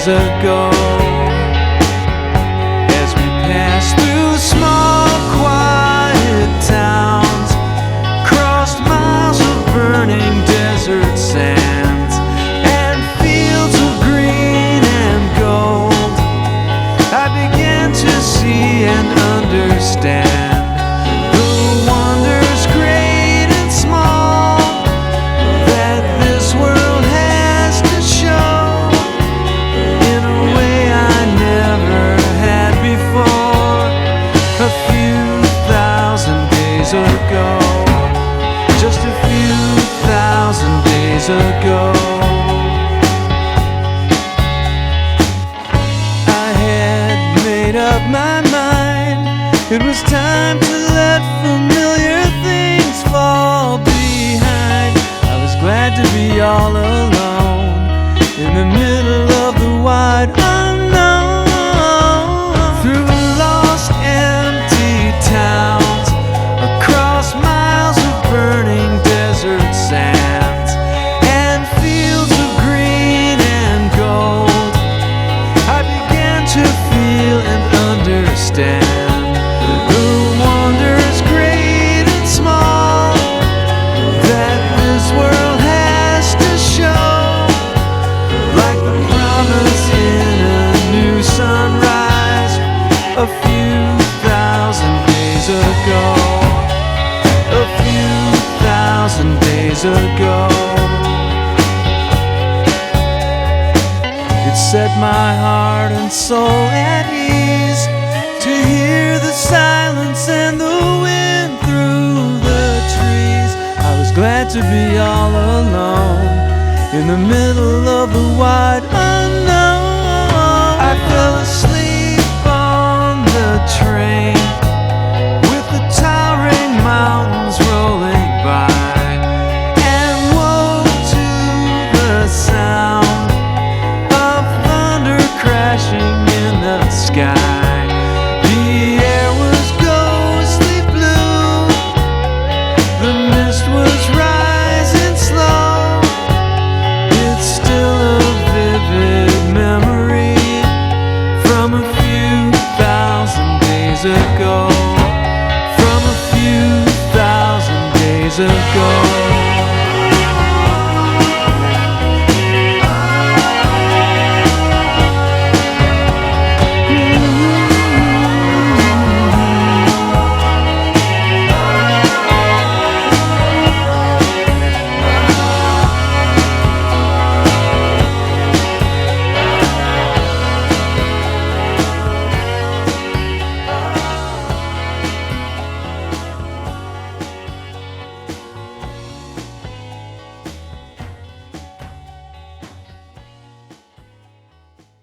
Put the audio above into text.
days ago. As we passed through small, quiet towns, crossed miles of burning desert sands and fields of green and gold, I began to see and understand the wonders great and small that this world has to show in a way I never had before. A few thousand days ago, just a few thousand days ago, I had made up my mind. It was time to let familiar things fall behind. I was glad to be all alone in the middle of the wide unknown. Through lost, empty towns, across miles of burning desert sands and fields of green and gold, I began to feel and understand the wonders great and small that this world has to show, like the promise in a new sunrise a few thousand days ago. A few thousand days ago, it set my heart and soul at ease to hear the silence and the wind through the trees. I was glad to be all alone in the middle of the wide